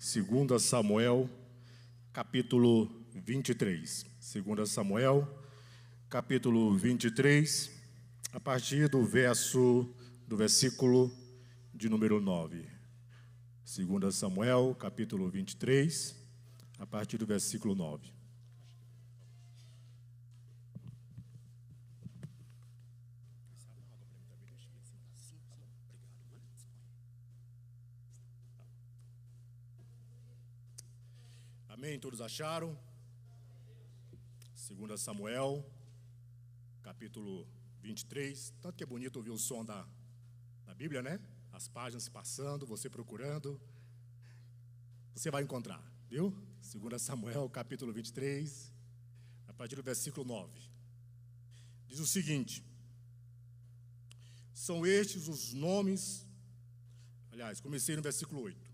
2 Samuel, capítulo 23. 2 Samuel, capítulo 23, a partir do versículo de número 9. 2 Samuel, capítulo 23, a partir do versículo 9. Amém? Todos acharam? 2 Samuel, capítulo 23. Tanto que é bonito ouvir o som da Bíblia, né? As páginas passando, você procurando. Você vai encontrar, viu? 2 Samuel, capítulo 23, a partir do versículo 9. Diz o seguinte: são estes os nomes. Aliás, comecei no versículo 8.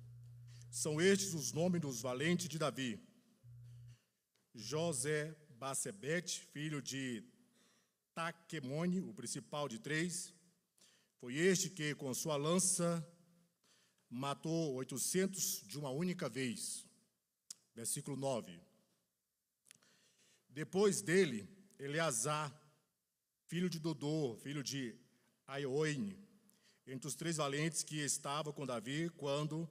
São estes os nomes dos valentes de Davi: José Basebete, filho de Taquemone, o principal de 3. Foi este que, com sua lança, matou 800 de uma única vez. Versículo 9. Depois dele, Eleazar, filho de Dodô, filho de Aioine, entre os 3 valentes que estavam com Davi quando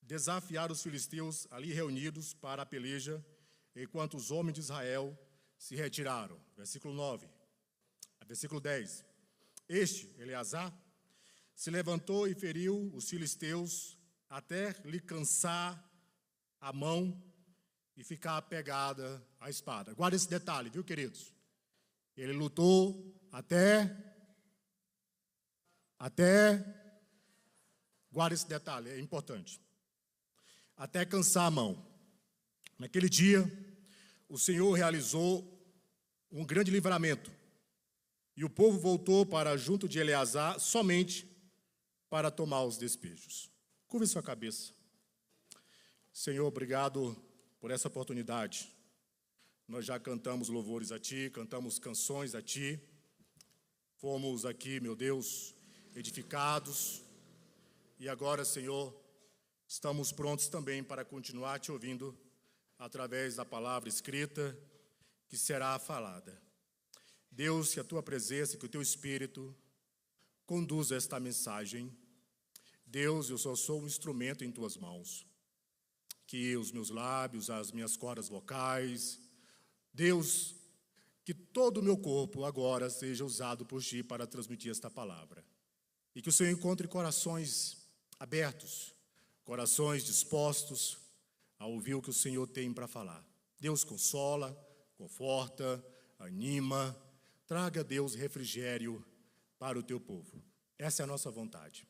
desafiaram os filisteus ali reunidos para a peleja, enquanto os homens de Israel se retiraram. Versículo 9. Versículo 10. Este, Eleazar, se levantou e feriu os filisteus até lhe cansar a mão e ficar pegada à espada. Guarda esse detalhe, viu, queridos? Ele lutou até guarda esse detalhe, é importante. Até cansar a mão. Naquele dia, o Senhor realizou um grande livramento. E o povo voltou para junto de Eleazar somente para tomar os despejos. Curve sua cabeça. Senhor, obrigado por essa oportunidade. Nós já cantamos louvores a Ti, cantamos canções a Ti. Fomos aqui, meu Deus, edificados. E agora, Senhor, estamos prontos também para continuar Te ouvindo através da palavra escrita que será falada. Deus, que a Tua presença, que o Teu Espírito conduza esta mensagem. Deus, eu só sou um instrumento em Tuas mãos. Que os meus lábios, as minhas cordas vocais, Deus, que todo o meu corpo agora seja usado por Ti para transmitir esta palavra. E que o Senhor encontre corações abertos, corações dispostos a ouvir o que o Senhor tem para falar. Deus consola, conforta, anima, traga, Deus, refrigério para o Teu povo. Essa é a nossa vontade,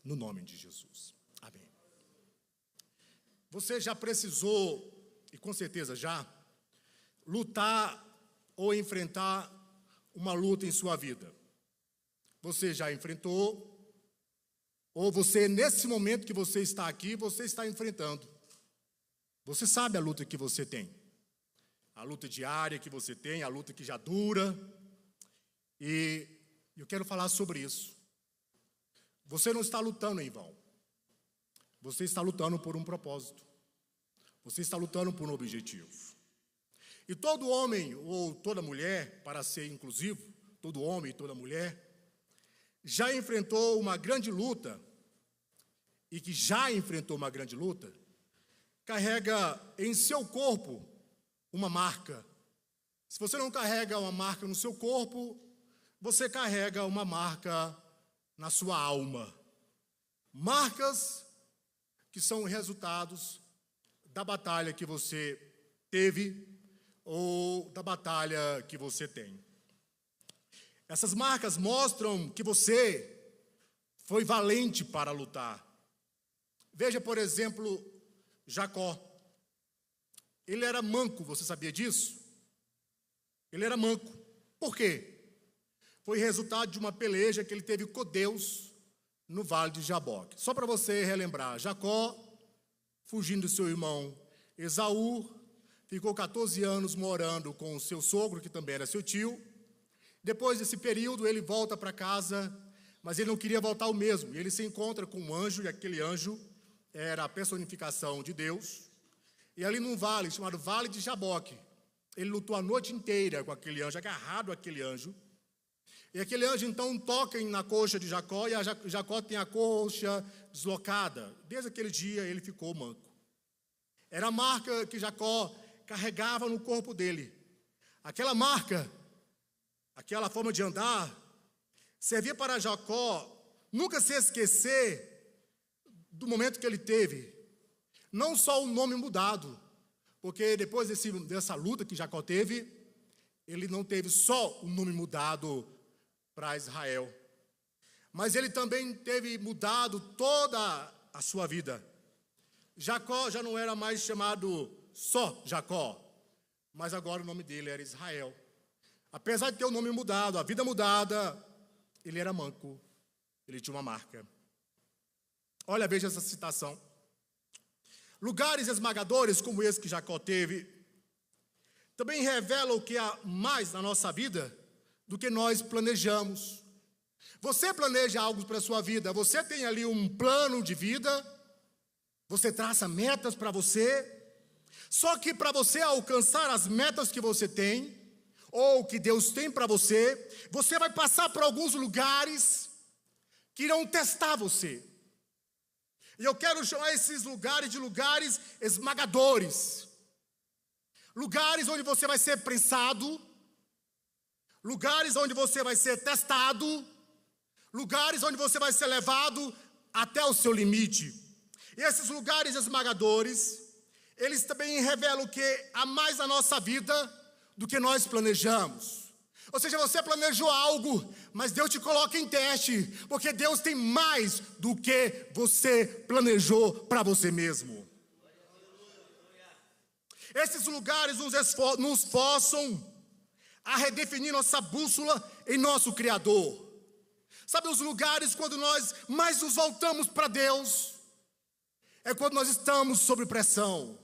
no nome de Jesus. Amém. Você já precisou, e com certeza já, lutar ou enfrentar uma luta em sua vida? Você já enfrentou? Ou você, nesse momento que você está aqui, você está enfrentando. Você sabe a luta que você tem. A luta diária que você tem, a luta que já dura. E eu quero falar sobre isso. Você não está lutando em vão. Você está lutando por um propósito. Você está lutando por um objetivo. E todo homem ou toda mulher, para ser inclusivo, todo homem e toda mulher, já enfrentou uma grande luta, e que já enfrentou uma grande luta, carrega em seu corpo uma marca. Se você não carrega uma marca no seu corpo, você carrega uma marca na sua alma. Marcas que são resultados da batalha que você teve ou da batalha que você tem. Essas marcas mostram que você foi valente para lutar. Veja, por exemplo, Jacó. Ele era manco, você sabia disso? Ele era manco. Por quê? Foi resultado de uma peleja que ele teve com Deus no Vale de Jaboque. Só para você relembrar, Jacó, fugindo do seu irmão Esaú, ficou 14 anos morando com o seu sogro, que também era seu tio. Depois desse período, ele volta para casa, mas ele não queria voltar o mesmo. E ele se encontra com um anjo, e aquele anjo era a personificação de Deus, e ali num vale chamado Vale de Jaboque, ele lutou a noite inteira com aquele anjo, agarrado àquele anjo, e aquele anjo então toca na coxa de Jacó, e Jacó tem a coxa deslocada. Desde aquele dia ele ficou manco. Era a marca que Jacó carregava no corpo dele. Aquela marca, aquela forma de andar, servia para Jacó nunca se esquecer do momento que ele teve. Não só o nome mudado, porque depois dessa luta que Jacó teve, ele não teve só o nome mudado para Israel, mas ele também teve mudado toda a sua vida. Jacó já não era mais chamado só Jacó, mas agora o nome dele era Israel. Apesar de ter o nome mudado, a vida mudada, ele era manco, ele tinha uma marca. Olha, veja essa citação. Lugares esmagadores como esse que Jacó teve, também revelam o que há mais na nossa vida do que nós planejamos. Você planeja algo para a sua vida, você tem ali um plano de vida, você traça metas para você, só que para você alcançar as metas que você tem, ou que Deus tem para você, você vai passar por alguns lugares que irão testar você. E eu quero chamar esses lugares de lugares esmagadores. Lugares onde você vai ser prensado, lugares onde você vai ser testado, lugares onde você vai ser levado até o seu limite. E esses lugares esmagadores, eles também revelam o que há mais na nossa vida do que nós planejamos. Ou seja, você planejou algo, mas Deus te coloca em teste, porque Deus tem mais do que você planejou para você mesmo. Esses lugares nos forçam a redefinir nossa bússola em nosso Criador. Sabe, os lugares quando nós mais nos voltamos para Deus, é quando nós estamos sob pressão.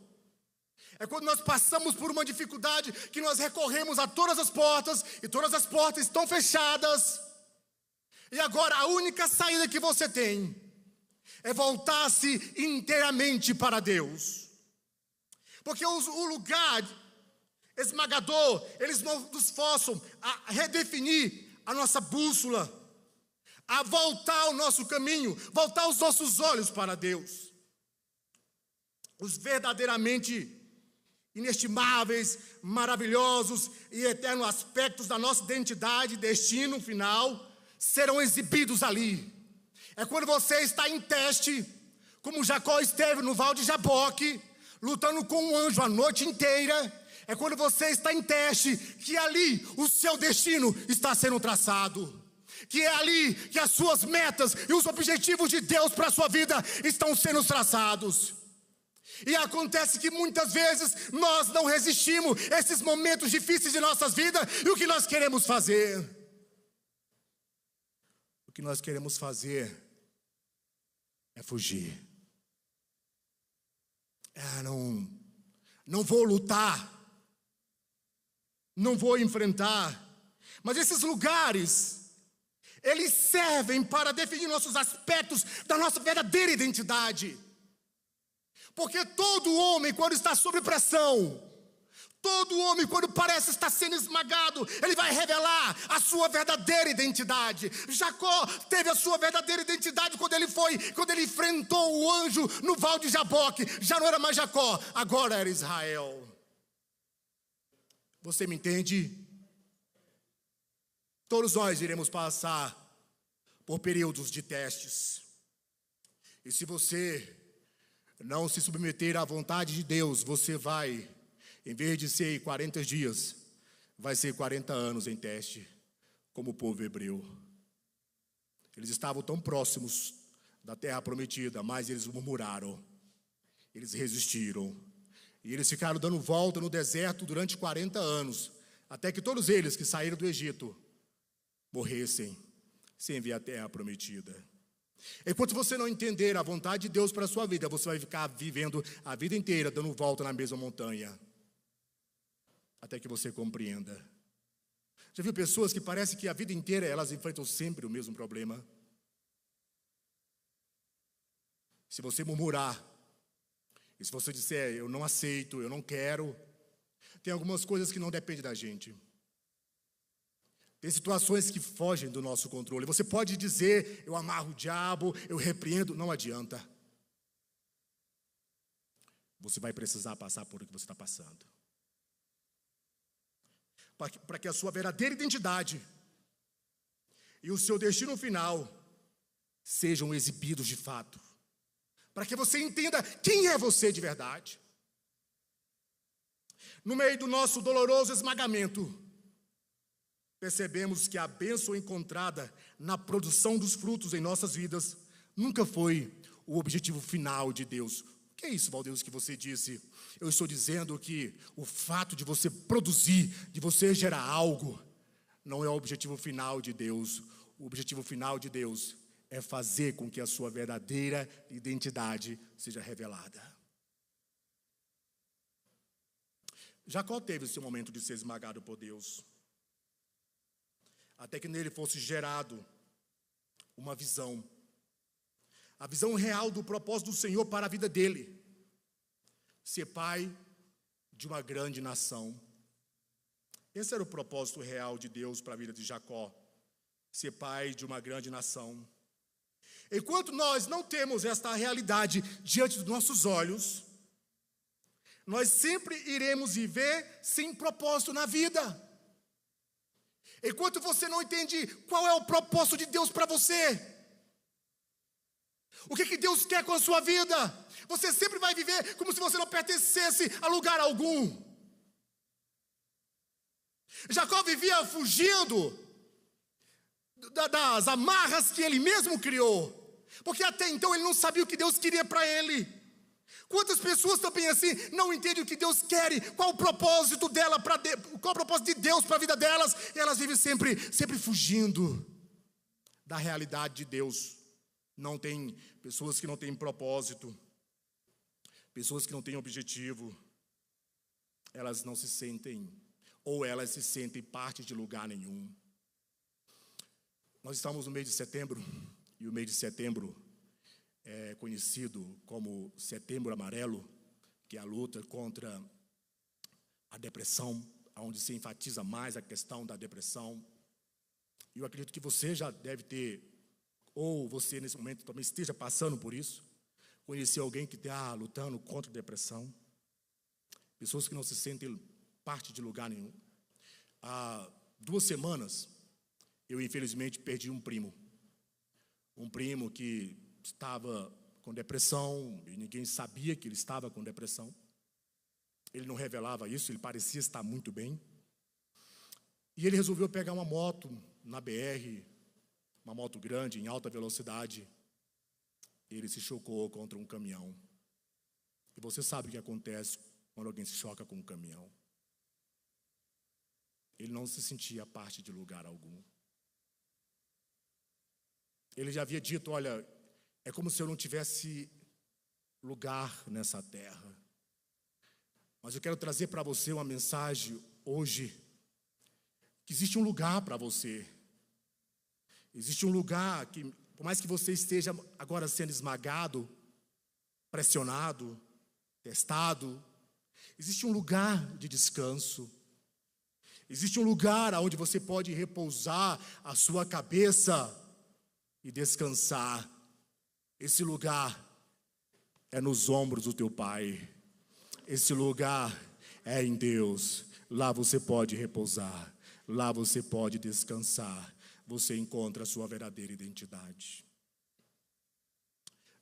É quando nós passamos por uma dificuldade que nós recorremos a todas as portas e todas as portas estão fechadas. E agora a única saída que você tem é voltar-se inteiramente para Deus. Porque o lugar esmagador, eles nos forçam a redefinir a nossa bússola, a voltar ao nosso caminho, voltar os nossos olhos para Deus. Os verdadeiramente inestimáveis, maravilhosos e eternos aspectos da nossa identidade e destino final serão exibidos ali. É quando você está em teste, como Jacó esteve no Vale de Jaboque, lutando com um anjo a noite inteira. É quando você está em teste que ali o seu destino está sendo traçado, que é ali que as suas metas e os objetivos de Deus para a sua vida estão sendo traçados. E acontece que muitas vezes nós não resistimos a esses momentos difíceis de nossas vidas. E o que nós queremos fazer? O que nós queremos fazer é fugir. Não vou lutar, não vou enfrentar. Mas esses lugares, eles servem para definir nossos aspectos da nossa verdadeira identidade. Porque todo homem, quando está sob pressão, todo homem, quando parece estar sendo esmagado, ele vai revelar a sua verdadeira identidade. Jacó teve a sua verdadeira identidade quando ele enfrentou o anjo no Vale de Jaboque. Já não era mais Jacó, agora era Israel. Você me entende? Todos nós iremos passar por períodos de testes. E se você não se submeter à vontade de Deus, você vai, em vez de ser 40 dias, vai ser 40 anos em teste, como o povo hebreu. Eles estavam tão próximos da terra prometida, mas eles murmuraram, eles resistiram, e eles ficaram dando volta no deserto durante 40 anos, até que todos eles que saíram do Egito morressem, sem ver a terra prometida. Enquanto você não entender a vontade de Deus para a sua vida, você vai ficar vivendo a vida inteira dando volta na mesma montanha, até que você compreenda. Já viu pessoas que parece que a vida inteira elas enfrentam sempre o mesmo problema? se você murmurar, e se você disser, eu não aceito, eu não quero, tem algumas coisas que não dependem da gente. Tem situações que fogem do nosso controle. Você pode dizer, eu amarro o diabo, eu repreendo, não adianta. Você vai precisar passar por o que você está passando. Para que a sua verdadeira identidade e o seu destino final sejam exibidos de fato. Para que você entenda quem é você de verdade. No meio do nosso doloroso esmagamento, percebemos que a bênção encontrada na produção dos frutos em nossas vidas nunca foi o objetivo final de Deus. O que é isso, Valdeus, que você disse? Eu estou dizendo que o fato de você produzir, de você gerar algo, não é o objetivo final de Deus. O objetivo final de Deus é fazer com que a sua verdadeira identidade seja revelada. Jacó teve seu momento de ser esmagado por Deus, até que nele fosse gerado uma visão. A visão real do propósito do Senhor para a vida dele. Ser pai de uma grande nação. Esse era o propósito real de Deus para a vida de Jacó. Ser pai de uma grande nação. Enquanto nós não temos esta realidade diante dos nossos olhos, nós sempre iremos viver sem propósito na vida. Enquanto você não entende qual é o propósito de Deus para você, o que Deus quer com a sua vida, você sempre vai viver como se você não pertencesse a lugar algum. Jacó vivia fugindo das amarras que ele mesmo criou, porque até então ele não sabia o que Deus queria para ele. Quantas pessoas também assim não entendem o que Deus quer, qual o propósito dela qual o propósito de Deus para a vida delas, e elas vivem sempre fugindo da realidade de Deus. Não tem pessoas que não têm propósito, pessoas que não têm objetivo, elas não se sentem, ou elas se sentem parte de lugar nenhum. Nós estamos no mês de setembro, e o mês de setembro é conhecido como Setembro Amarelo, que é a luta contra a depressão, onde se enfatiza mais a questão da depressão. E eu acredito que você já deve ter, ou você nesse momento também esteja passando por isso, conhecer alguém que está lutando contra a depressão, pessoas que não se sentem parte de lugar nenhum. Há 2 semanas, eu infelizmente perdi um primo que estava com depressão, e ninguém sabia que ele estava com depressão. Ele não revelava isso, ele parecia estar muito bem. E ele resolveu pegar uma moto na BR, uma moto grande, em alta velocidade. Ele se chocou contra um caminhão. E você sabe o que acontece quando alguém se choca com um caminhão. Ele não se sentia parte de lugar algum. Ele já havia dito, olha, é como se eu não tivesse lugar nessa terra. Mas eu quero trazer para você uma mensagem hoje, que existe um lugar para você. Existe um lugar que, por mais que você esteja agora sendo esmagado, pressionado, testado, existe um lugar de descanso. Existe um lugar onde você pode repousar a sua cabeça e descansar. Esse lugar é nos ombros do teu Pai. Esse lugar é em Deus. Lá você pode repousar. Lá você pode descansar. Você encontra a sua verdadeira identidade.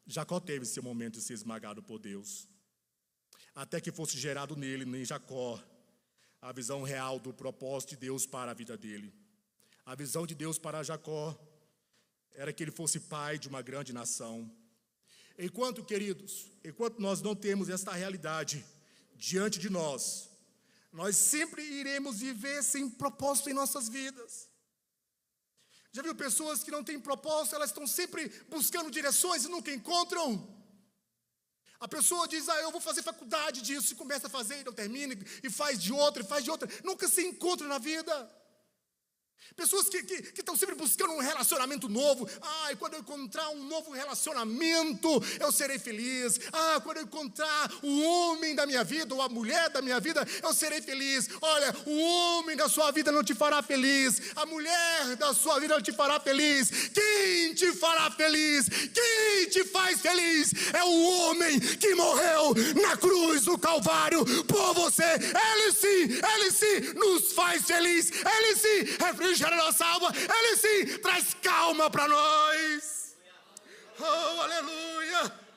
Jacó teve seu momento de ser esmagado por Deus, até que fosse gerado nele, em Jacó, a visão real do propósito de Deus para a vida dele. A visão de Deus para Jacó era que ele fosse pai de uma grande nação. Enquanto, queridos, enquanto nós não temos esta realidade diante de nós, nós sempre iremos viver sem propósito em nossas vidas. Já viu pessoas que não têm propósito, elas estão sempre buscando direções e nunca encontram? A pessoa diz, eu vou fazer faculdade disso, e começa a fazer e não termina, e faz de outra, nunca se encontra na vida. Pessoas que estão sempre buscando um relacionamento novo. Quando eu encontrar um novo relacionamento, eu serei feliz. Quando eu encontrar o homem da minha vida, ou a mulher da minha vida, eu serei feliz. Olha, o homem da sua vida não te fará feliz. A mulher da sua vida não te fará feliz. Quem te fará feliz? Quem te faz feliz? É o homem que morreu na cruz do Calvário por você. Ele sim nos faz feliz. Ele sim refrigera nossa alma. Ele sim traz calma para nós. Oh, aleluia.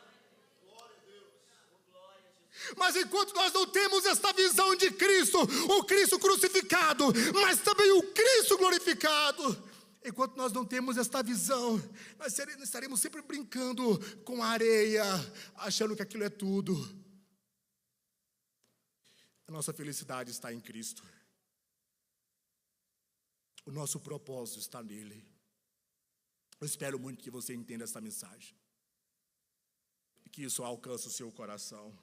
Mas enquanto nós não temos esta visão de Cristo, o Cristo crucificado, mas também o Cristo glorificado, enquanto nós não temos esta visão, nós estaremos sempre brincando com a areia, achando que aquilo é tudo. A nossa felicidade está em Cristo. O nosso propósito está nele. Eu espero muito que você entenda esta mensagem e que isso alcance o seu coração.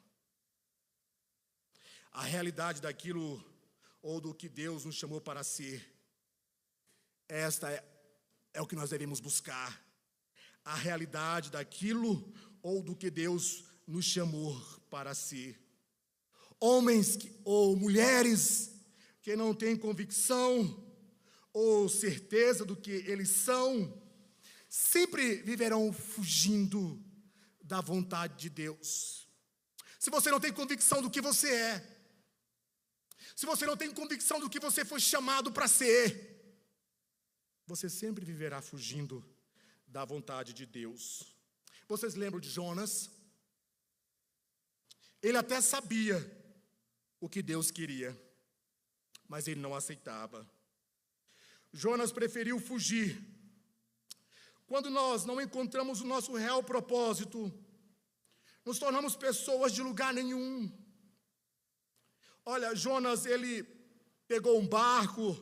A realidade daquilo ou do que Deus nos chamou para ser, esta é o que nós devemos buscar. A realidade daquilo ou do que Deus nos chamou para ser. Homens ou mulheres que não têm convicção ou certeza do que eles são, sempre viverão fugindo da vontade de Deus. Se você não tem convicção do que você é, se você não tem convicção do que você foi chamado para ser, você sempre viverá fugindo da vontade de Deus. Vocês lembram de Jonas? Ele até sabia o que Deus queria, mas ele não aceitava. Jonas preferiu fugir. Quando nós não encontramos o nosso real propósito, nos tornamos pessoas de lugar nenhum. Olha, Jonas, ele pegou um barco,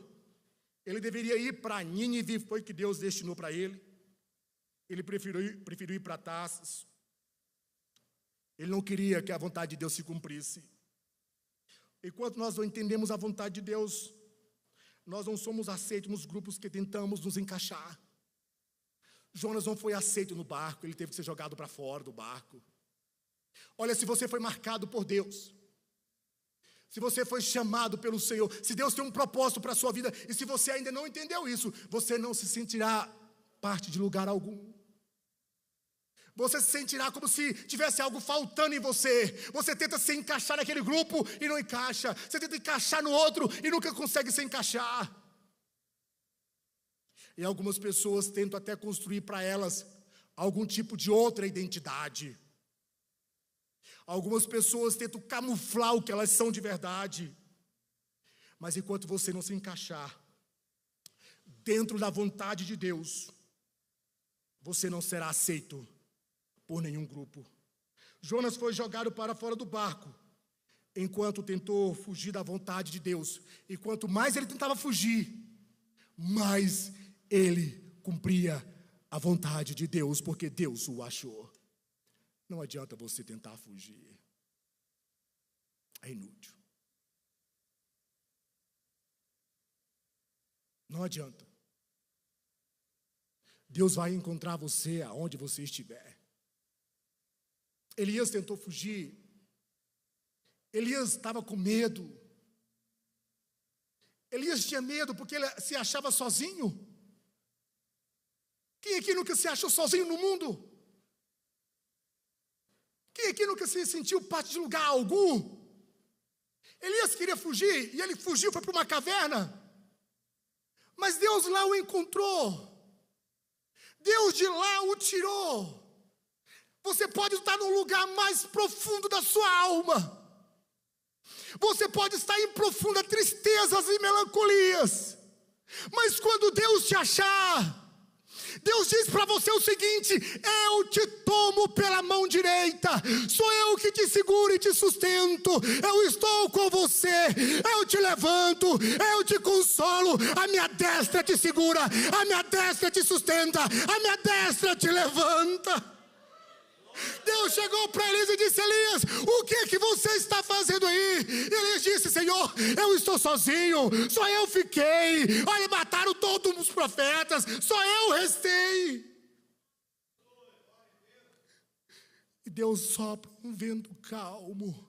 ele deveria ir para Nínive, foi que Deus destinou para ele. Ele preferiu ir para Tarsis. Ele não queria que a vontade de Deus se cumprisse. Enquanto nós não entendemos a vontade de Deus, nós não somos aceitos nos grupos que tentamos nos encaixar. Jonas não foi aceito no barco, ele teve que ser jogado para fora do barco. Olha, se você foi marcado por Deus, se você foi chamado pelo Senhor, se Deus tem um propósito para a sua vida, e se você ainda não entendeu isso, você não se sentirá parte de lugar algum. Você se sentirá como se tivesse algo faltando em você. Você tenta se encaixar naquele grupo e não encaixa. Você tenta encaixar no outro e nunca consegue se encaixar. E algumas pessoas tentam até construir para elas algum tipo de outra identidade. Algumas pessoas tentam camuflar o que elas são de verdade. Mas enquanto você não se encaixar dentro da vontade de Deus, você não será aceito por nenhum grupo. Jonas foi jogado para fora do barco, enquanto tentou fugir da vontade de Deus. E quanto mais ele tentava fugir, mais ele cumpria a vontade de Deus, porque Deus o achou. Não adianta você tentar fugir. É inútil. Não adianta. Deus vai encontrar você aonde você estiver. Elias tentou fugir. Elias estava com medo. Elias tinha medo porque ele se achava sozinho. Quem aqui nunca se achou sozinho no mundo? Quem aqui nunca se sentiu parte de lugar algum? Elias queria fugir e ele fugiu, foi para uma caverna. Mas Deus lá o encontrou. Deus de lá o tirou. Você pode estar no lugar mais profundo da sua alma. Você pode estar em profunda tristezas e melancolias. Mas quando Deus te achar, Deus diz para você o seguinte: eu te tomo pela mão direita, sou eu que te seguro e te sustento, eu estou com você, eu te levanto, eu te consolo, a minha destra te segura, a minha destra te sustenta, a minha destra te levanta. Deus chegou para Elias e disse: Elias, o que é que você está fazendo aí? Elias disse: Senhor, eu estou sozinho, só eu fiquei. Olha, mataram todos os profetas, só eu restei. E Deus sopra um vento calmo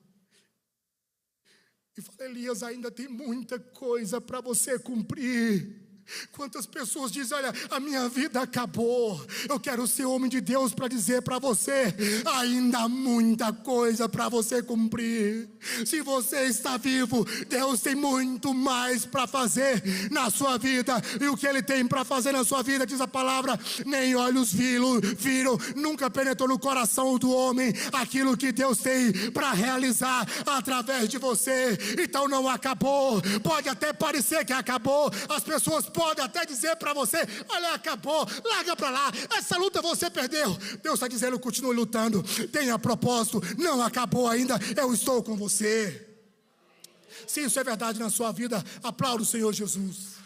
e fala: Elias, ainda tem muita coisa para você cumprir. Quantas pessoas dizem: olha, a minha vida acabou. Eu quero ser homem de Deus para dizer para você: ainda há muita coisa para você cumprir. Se você está vivo, Deus tem muito mais para fazer na sua vida. E o que Ele tem para fazer na sua vida, diz a palavra, nem olhos viram, nunca penetrou no coração do homem aquilo que Deus tem para realizar através de você. Então não acabou. Pode até parecer que acabou. As pessoas podem até dizer para você: olha, acabou, larga para lá, essa luta você perdeu. Deus está dizendo: continue lutando, tenha propósito, não acabou ainda, eu estou com você. Se isso é verdade na sua vida, aplauda o Senhor Jesus.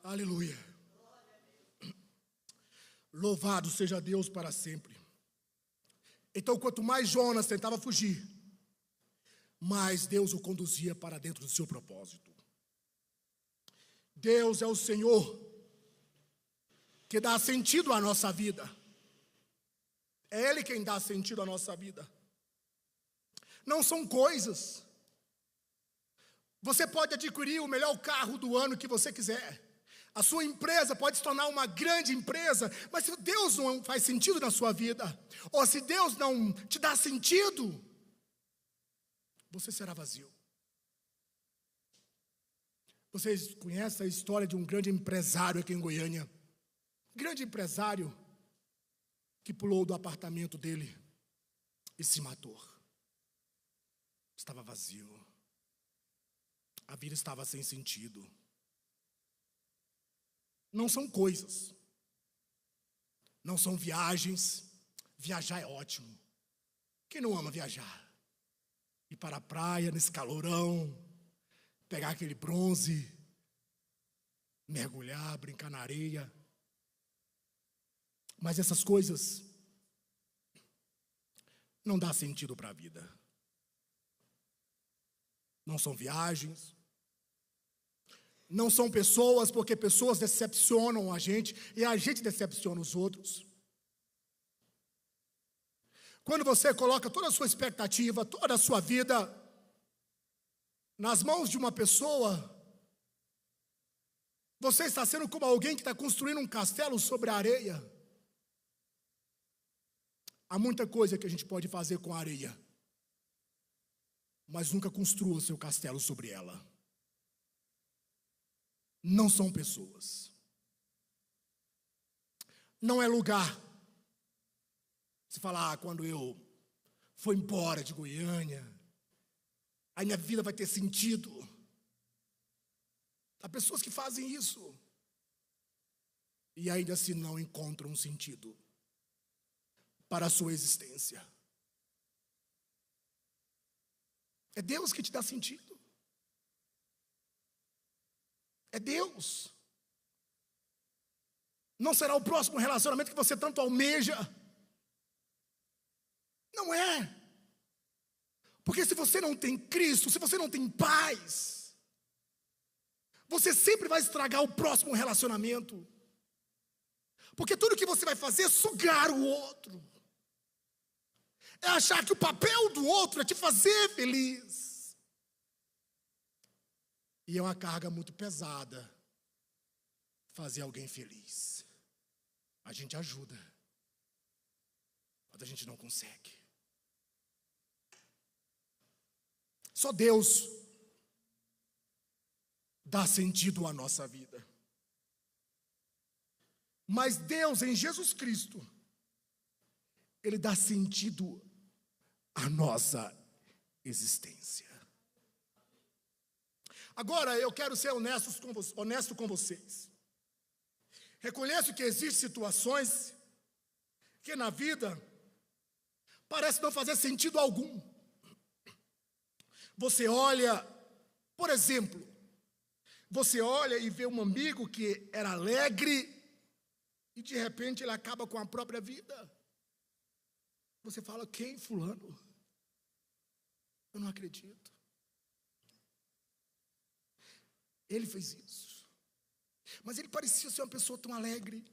Aleluia. Louvado seja Deus para sempre. Então, quanto mais Jonas tentava fugir, mais Deus o conduzia para dentro do seu propósito. Deus é o Senhor que dá sentido à nossa vida. É Ele quem dá sentido à nossa vida. Não são coisas. Você pode adquirir o melhor carro do ano que você quiser. A sua empresa pode se tornar uma grande empresa, mas se Deus não faz sentido na sua vida, ou se Deus não te dá sentido, você será vazio. Vocês conhecem a história de um grande empresário aqui em Goiânia? Grande empresário que pulou do apartamento dele e se matou. Estava vazio. A vida estava sem sentido. Não são coisas, não são viagens. Viajar é ótimo. Quem não ama viajar? Ir para a praia nesse calorão, pegar aquele bronze, mergulhar, brincar na areia. Mas essas coisas não dão sentido para a vida. Não são viagens. Não são pessoas, porque pessoas decepcionam a gente e a gente decepciona os outros. Quando você coloca toda a sua expectativa, toda a sua vida nas mãos de uma pessoa, você está sendo como alguém que está construindo um castelo sobre a areia. Há muita coisa que a gente pode fazer com a areia, mas nunca construa seu castelo sobre ela. Não são pessoas. Não é lugar. Você fala: quando eu for embora de Goiânia, aí minha vida vai ter sentido. Há pessoas que fazem isso e ainda assim não encontram um sentido para a sua existência. É Deus que te dá sentido. É Deus. Não será o próximo relacionamento que você tanto almeja. Não é. Porque se você não tem Cristo, se você não tem paz, você sempre vai estragar o próximo relacionamento. Porque tudo que você vai fazer é sugar o outro. É achar que o papel do outro é te fazer feliz. E é uma carga muito pesada fazer alguém feliz. A gente ajuda, mas a gente não consegue. Só Deus dá sentido à nossa vida. Mas Deus, em Jesus Cristo, Ele dá sentido à nossa existência. Agora, eu quero ser honesto com vocês. Reconheço que existem situações que na vida parece não fazer sentido algum. Você olha, por exemplo, Você olha e vê um amigo que era alegre e de repente ele acaba com a própria vida. Você fala, quem, fulano? Eu não acredito. Ele fez isso. Mas ele parecia ser uma pessoa tão alegre.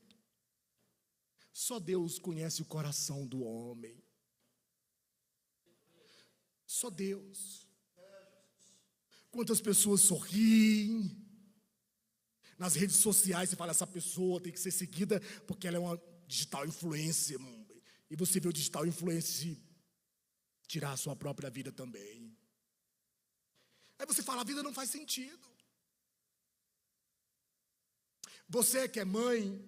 Só Deus conhece o coração do homem. Só Deus. Quantas pessoas sorriem. Nas redes sociais você fala, essa pessoa tem que ser seguida porque ela é uma digital influencer. E você vê o digital influencer tirar a sua própria vida também. Aí você fala, a vida não faz sentido. Você que é mãe,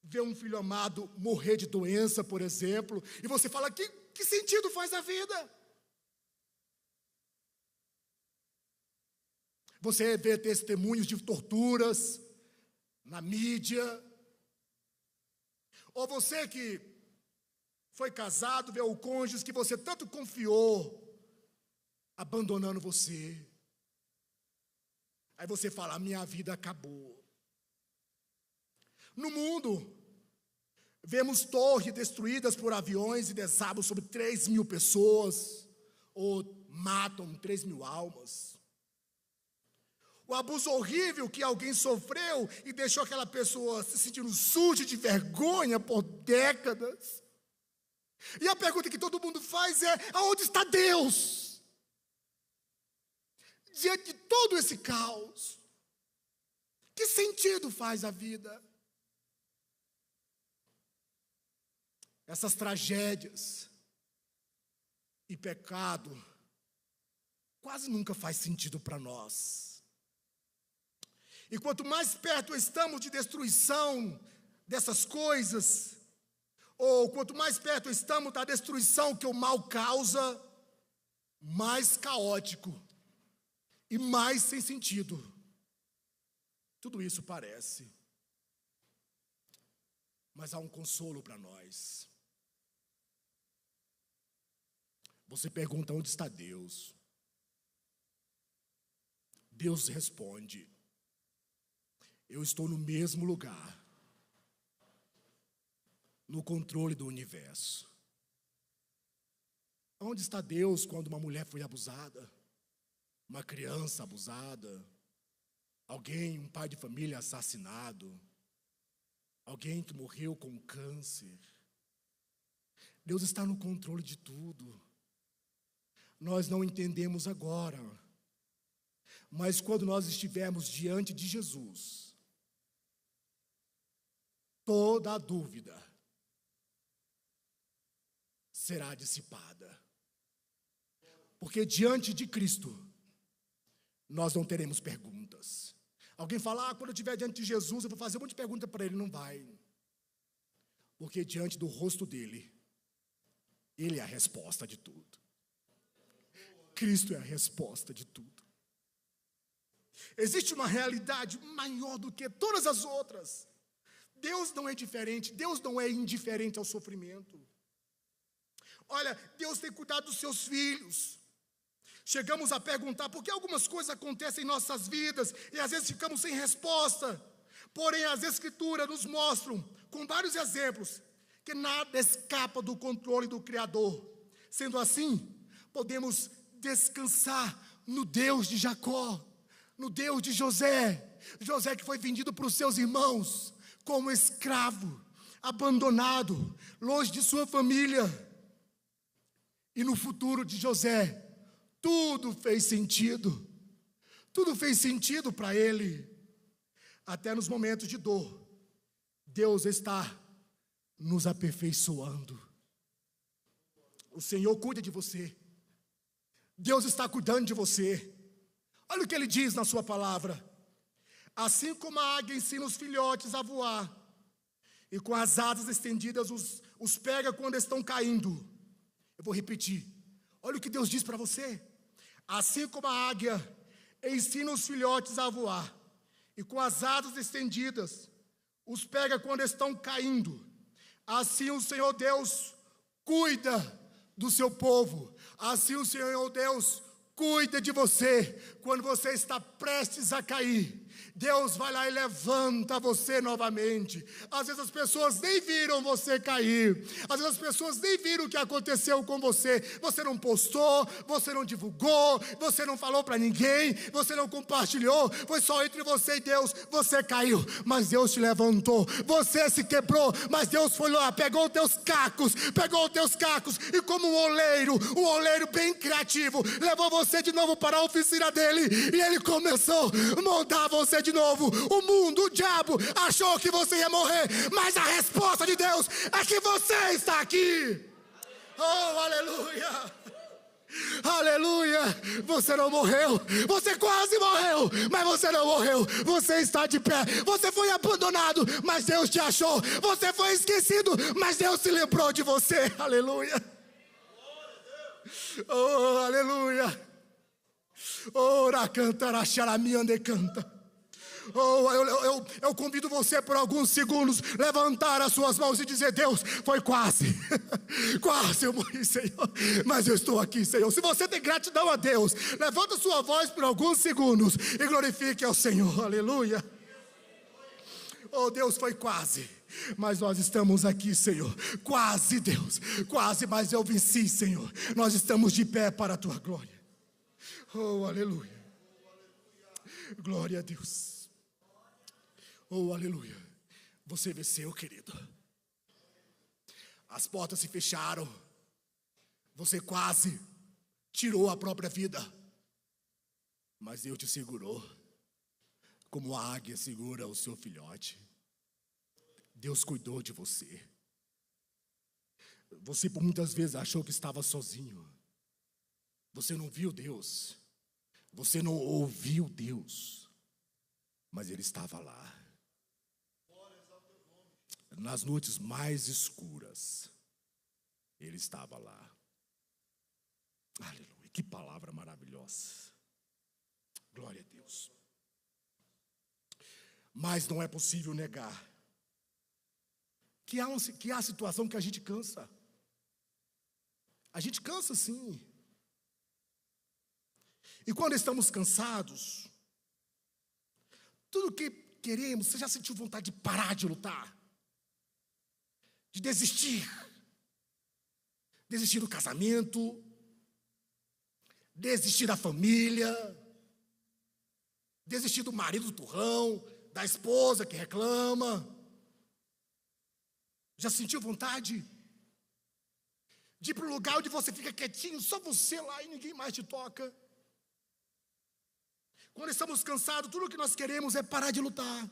vê um filho amado morrer de doença, por exemplo, e você fala, que sentido faz a vida? Você vê testemunhos de torturas na mídia. Ou você que foi casado, vê o cônjuge que você tanto confiou, abandonando você. Aí você fala, a minha vida acabou. No mundo, vemos torres destruídas por aviões e desabam sobre 3.000 pessoas, ou matam 3.000 almas. O abuso horrível que alguém sofreu e deixou aquela pessoa se sentindo suja de vergonha por décadas. E a pergunta que todo mundo faz é, aonde está Deus? Diante de todo esse caos, que sentido faz a vida? Essas tragédias e pecado quase nunca faz sentido para nós. E quanto mais perto estamos de destruição dessas coisas, ou quanto mais perto estamos da destruição que o mal causa, mais caótico e mais sem sentido tudo isso parece. Mas há um consolo para nós. Você pergunta, onde está Deus? Deus responde, eu estou no mesmo lugar, no controle do universo. Onde está Deus quando uma mulher foi abusada? Uma criança abusada? Alguém, um pai de família assassinado? Alguém que morreu com câncer? Deus está no controle de tudo. Nós não entendemos agora, mas quando nós estivermos diante de Jesus, toda a dúvida será dissipada. Porque diante de Cristo, nós não teremos perguntas. Alguém fala, quando eu estiver diante de Jesus, eu vou fazer um monte de pergunta para Ele. Não vai. Porque diante do rosto dEle, Ele é a resposta de tudo. Cristo é a resposta de tudo. Existe uma realidade maior do que todas as outras. Deus não é diferente, Deus não é indiferente ao sofrimento. Olha, Deus tem cuidado dos seus filhos. Chegamos a perguntar por que algumas coisas acontecem em nossas vidas e às vezes ficamos sem resposta. Porém, as Escrituras nos mostram, com vários exemplos, que nada escapa do controle do Criador. Sendo assim, podemos descansar no Deus de Jacó, no Deus de José. José que foi vendido para os seus irmãos como escravo, abandonado, longe de sua família. E no futuro de José, tudo fez sentido. Tudo fez sentido para ele. Até nos momentos de dor, Deus está nos aperfeiçoando. O Senhor cuida de você. Deus está cuidando de você. Olha o que Ele diz na sua palavra. Assim como a águia ensina os filhotes a voar, e com as asas estendidas os pega quando estão caindo. Eu vou repetir. Olha o que Deus diz para você. Assim como a águia ensina os filhotes a voar, e com as asas estendidas os pega quando estão caindo, assim o Senhor Deus cuida do seu povo. Assim o Senhor Deus cuida de você quando você está prestes a cair. Deus vai lá e levanta você novamente. Às vezes as pessoas nem viram você cair. Às vezes as pessoas nem viram o que aconteceu com você. Você não postou, você não divulgou, você não falou para ninguém, você não compartilhou. Foi só entre você e Deus. Você caiu, mas Deus te levantou. Você se quebrou, mas Deus foi lá, pegou os teus cacos e como um oleiro bem criativo, levou você de novo para a oficina dele e ele começou a moldar você de novo. O mundo, o diabo achou que você ia morrer, mas a resposta de Deus é que você está aqui. Oh, aleluia! Aleluia! Você não morreu, você quase morreu, mas você não morreu. Você está de pé. Você foi abandonado, mas Deus te achou. Você foi esquecido, mas Deus se lembrou de você. Aleluia! Oh, aleluia! Ora canta, xaramiande canta. Oh, eu convido você por alguns segundos levantar as suas mãos e dizer: Deus, foi quase, quase eu morri, Senhor, mas eu estou aqui, Senhor. Se você tem gratidão a Deus, levanta sua voz por alguns segundos e glorifique ao Senhor, aleluia. Oh, Deus, foi quase, mas nós estamos aqui, Senhor. Quase, Deus, quase, mas eu venci, Senhor. Nós estamos de pé para a tua glória. Oh, aleluia. Glória a Deus. Oh, aleluia. Você venceu, querido. As portas se fecharam. Você quase tirou a própria vida, mas Deus te segurou, como a águia segura o seu filhote. Deus cuidou de você. Você por muitas vezes achou que estava sozinho. Você não viu Deus. Você não ouviu Deus. Mas Ele estava lá. Nas noites mais escuras, Ele estava lá. Aleluia, que palavra maravilhosa. Glória a Deus. Mas não é possível negar que há situação que a gente cansa. A gente cansa sim. E quando estamos cansados, tudo que queremos, você já sentiu vontade de parar de lutar? De desistir do casamento, desistir da família, desistir do marido do turrão, da esposa que reclama. Já sentiu vontade de ir para um lugar onde você fica quietinho, só você lá e ninguém mais te toca? Quando estamos cansados, tudo o que nós queremos é parar de lutar,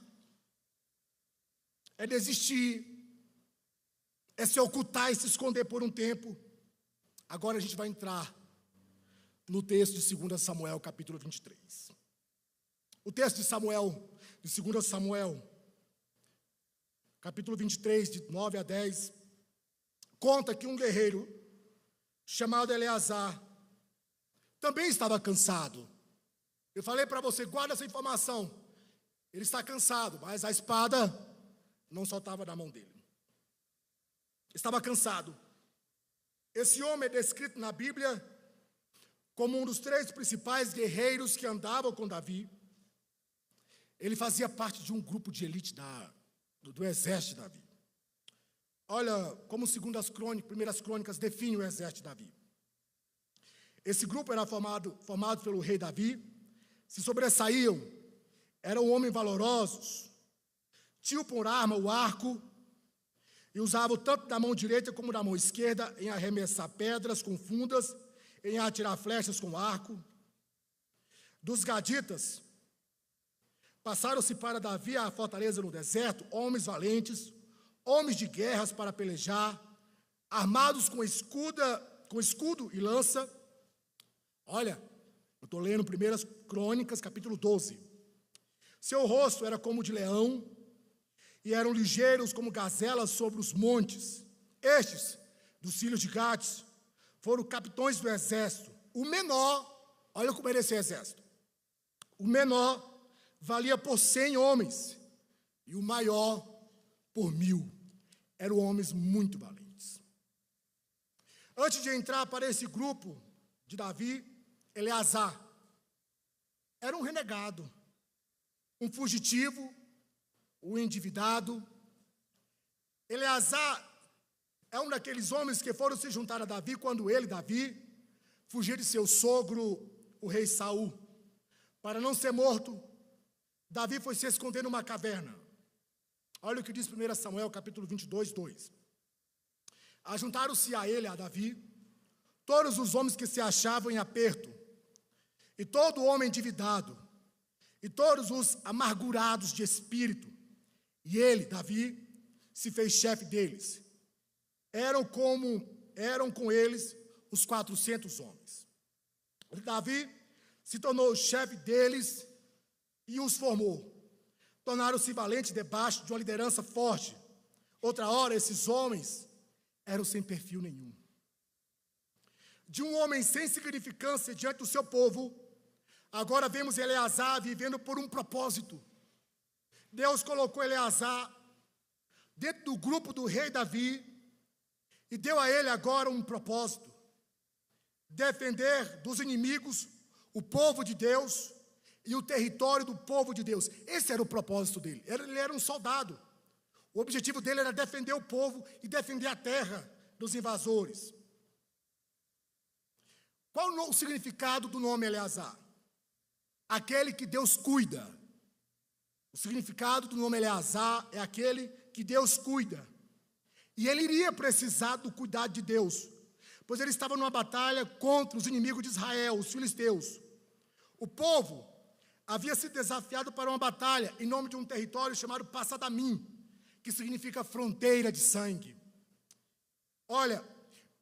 é desistir, é se ocultar e se esconder por um tempo. Agora a gente vai entrar no texto de 2 Samuel, capítulo 23. O texto de 2 Samuel, capítulo 23, de 9 a 10, conta que um guerreiro chamado Eleazar também estava cansado. Eu falei para você, guarda essa informação. Ele está cansado, mas a espada não soltava da mão dele. Estava cansado. Esse homem é descrito na Bíblia como um dos 3 principais guerreiros que andavam com Davi. Ele fazia parte de um grupo de elite do exército de Davi. Olha como primeiras crônicas define o exército de Davi. Esse grupo era formado pelo rei Davi. Se sobressaíam, eram homens valorosos, tinham por arma o arco, e usavam tanto da mão direita como da mão esquerda em arremessar pedras com fundas, em atirar flechas com arco. Dos gaditas, passaram-se para Davi a fortaleza no deserto, homens valentes, homens de guerras para pelejar, armados com escudo e lança. Olha, eu estou lendo 1 Crônicas, capítulo 12. Seu rosto era como de leão, e eram ligeiros como gazelas sobre os montes. Estes, dos filhos de Gades, foram capitães do exército. O menor, olha como era esse exército. O menor valia por 100 homens, e o maior por 1000. Eram homens muito valentes. Antes de entrar para esse grupo de Davi, Eleazar era um renegado, um fugitivo, um endividado. Eleazar é um daqueles homens que foram se juntar a Davi quando ele, Davi, fugiu de seu sogro, o rei Saul. Para não ser morto, Davi foi se esconder numa caverna. Olha o que diz 1 Samuel, capítulo 22, 2. Ajuntaram-se a ele, a Davi, todos os homens que se achavam em aperto, e todo homem endividado, e todos os amargurados de espírito. E ele, Davi, se fez chefe deles. Eram com eles os 400 homens. Davi se tornou chefe deles e os formou. Tornaram-se valentes debaixo de uma liderança forte. Outra hora, esses homens eram sem perfil nenhum. De um homem sem significância diante do seu povo, agora vemos Eleazar vivendo por um propósito. Deus colocou Eleazar dentro do grupo do rei Davi e deu a ele agora um propósito: defender dos inimigos o povo de Deus e o território do povo de Deus. Esse era o propósito dele. Ele era um soldado. O objetivo dele era defender o povo e defender a terra dos invasores. Qual o significado do nome Eleazar? Aquele que Deus cuida. O significado do nome Eleazar é aquele que Deus cuida. E ele iria precisar do cuidado de Deus, pois ele estava numa batalha contra os inimigos de Israel, os filisteus. O povo havia sido desafiado para uma batalha em nome de um território chamado Passadamim, que significa fronteira de sangue. Olha,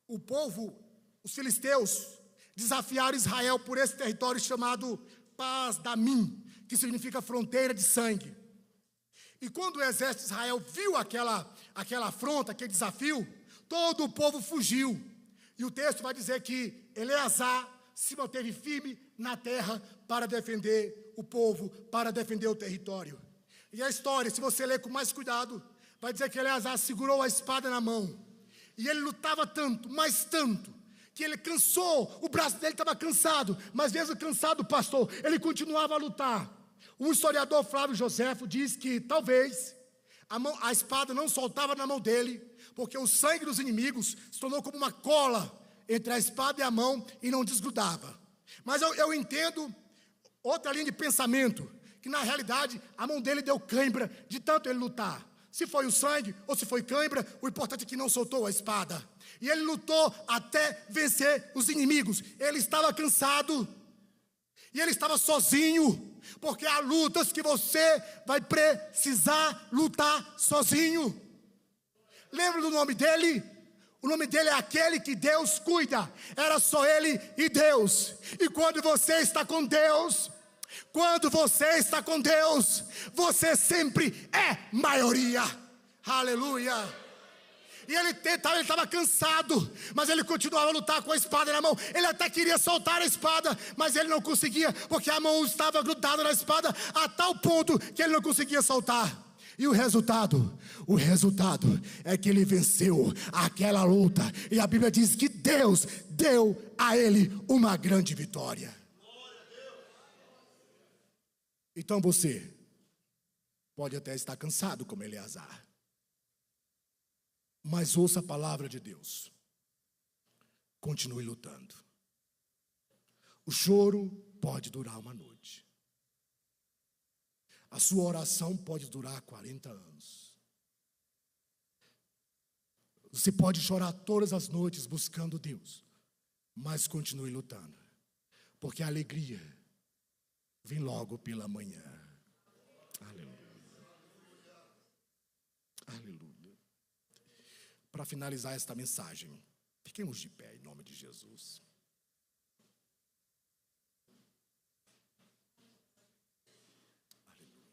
o povo, os filisteus, desafiaram Israel por esse território chamado Pasdamim, que significa fronteira de sangue. E quando o exército de Israel viu aquela afronta, aquele desafio, todo o povo fugiu. E o texto vai dizer que Eleazar se manteve firme na terra para defender o povo, para defender o território. E a história, se você ler com mais cuidado, vai dizer que Eleazar segurou a espada na mão. E ele lutava tanto, mas tanto, que ele cansou, o braço dele estava cansado, mas mesmo cansado, pastor, ele continuava a lutar. Um historiador, Flávio Joséfo, diz que talvez a espada não soltava na mão dele, porque o sangue dos inimigos se tornou como uma cola entre a espada e a mão e não desgrudava. Mas eu entendo outra linha de pensamento, que na realidade a mão dele deu cãibra de tanto ele lutar. Se foi o sangue ou se foi cãibra, o importante é que não soltou a espada. E ele lutou até vencer os inimigos. Ele estava cansado e ele estava sozinho, porque há lutas que você vai precisar lutar sozinho. Lembra do nome dele? O nome dele é aquele que Deus cuida. Era só ele e Deus. E quando você está com Deus, você sempre é maioria. Aleluia. E ele estava cansado, mas ele continuava a lutar com a espada na mão. Ele até queria soltar a espada, mas ele não conseguia, porque a mão estava grudada na espada a tal ponto que ele não conseguia soltar. E o resultado é que ele venceu aquela luta. E a Bíblia diz que Deus deu a ele uma grande vitória. Então você pode até estar cansado como Eleazar, mas ouça a palavra de Deus. Continue lutando. O choro pode durar uma noite. A sua oração pode durar 40 anos. Você pode chorar todas as noites buscando Deus, mas continue lutando, porque a alegria vem logo pela manhã. Aleluia. Aleluia. Para finalizar esta mensagem, fiquemos de pé em nome de Jesus. Aleluia.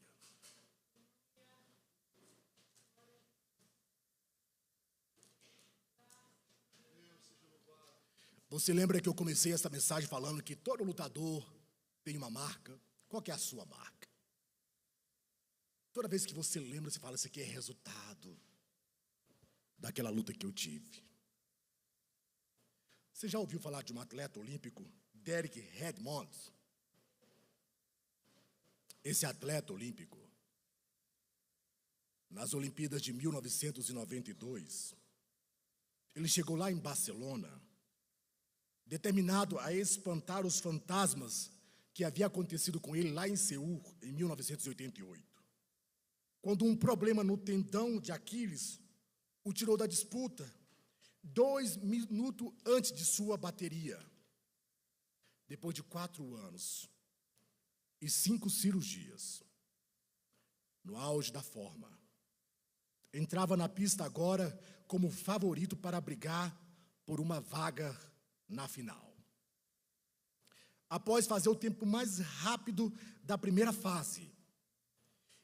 Você lembra que eu comecei essa mensagem falando que todo lutador tem uma marca? Qual que é a sua marca? Toda vez que você lembra, você fala, isso aqui é resultado daquela luta que eu tive. Você já ouviu falar de um atleta olímpico Derek Redmond, esse atleta olímpico, nas Olimpíadas de 1992, ele chegou lá em Barcelona, determinado a espantar os fantasmas que havia acontecido com ele lá em Seul, em 1988. Quando um problema no tendão de Aquiles o tirou da disputa, 2 minutos antes de sua bateria. Depois de 4 anos e 5 cirurgias, no auge da forma, entrava na pista agora como favorito para brigar por uma vaga na final. Após fazer o tempo mais rápido da primeira fase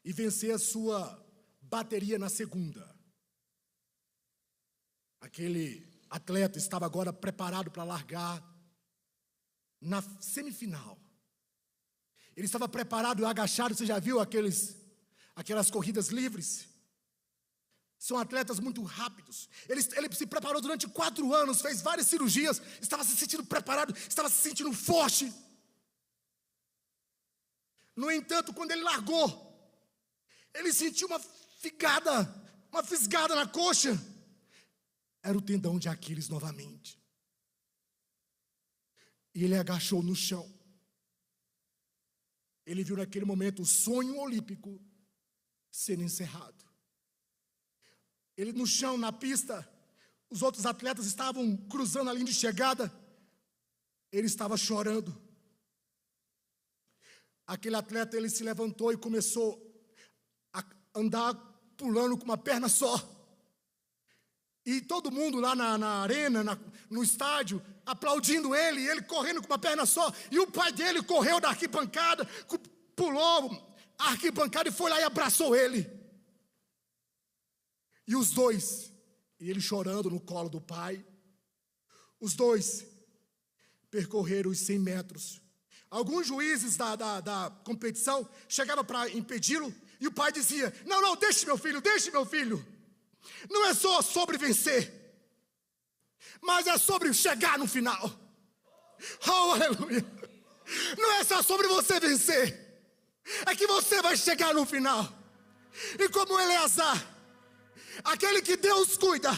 e vencer a sua bateria na segunda, aquele atleta estava agora preparado para largar na semifinal. Ele estava preparado e agachado. Você já viu aquelas corridas livres? São atletas muito rápidos. Ele se preparou durante 4 anos, fez várias cirurgias, estava se sentindo preparado, estava se sentindo forte. No entanto, quando ele largou, ele sentiu uma fisgada na coxa. Era o tendão de Aquiles novamente. E ele agachou no chão. Ele viu naquele momento o sonho olímpico sendo encerrado. Ele no chão, na pista, os outros atletas estavam cruzando a linha de chegada. Ele estava chorando. Aquele atleta, ele se levantou e começou a andar pulando com uma perna só. E todo mundo lá na arena, no estádio, aplaudindo ele, e ele correndo com uma perna só. E o pai dele correu da arquibancada, pulou a arquibancada e foi lá e abraçou ele. E os dois, e ele chorando no colo do pai, os dois percorreram os 100 metros. Alguns juízes da competição chegavam para impedi-lo, e o pai dizia: não, deixe meu filho. Não é só sobre vencer, mas é sobre chegar no final. Oh, aleluia. Não é só sobre você vencer, é que você vai chegar no final. E como Eleazar, aquele que Deus cuida,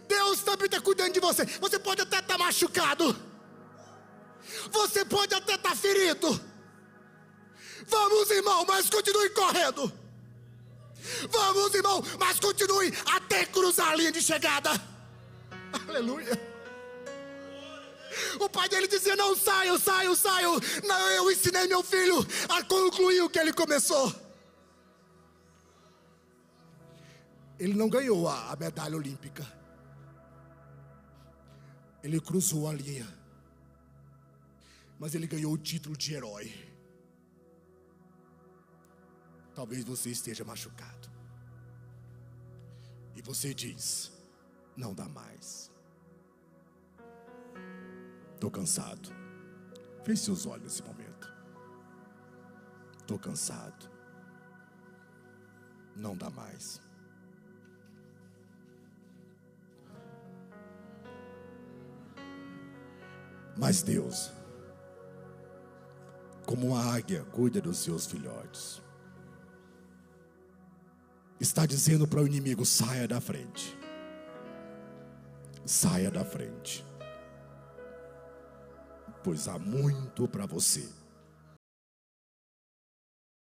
Deus também está cuidando de você. Você pode até estar machucado, você pode até estar ferido. Vamos, irmão, mas continue correndo. Vamos, irmão, mas continue até cruzar a linha de chegada. Aleluia. O pai dele dizia: não, saio. Não, eu ensinei meu filho a concluir o que ele começou. Ele não ganhou a medalha olímpica. Ele cruzou a linha, mas ele ganhou o título de herói. Talvez você esteja machucado e você diz: não dá mais, estou cansado. Feche seus olhos nesse momento. Estou cansado, não dá mais. Mas Deus, como uma águia cuida dos seus filhotes, está dizendo para o inimigo: saia da frente. Saia da frente. Pois há muito para você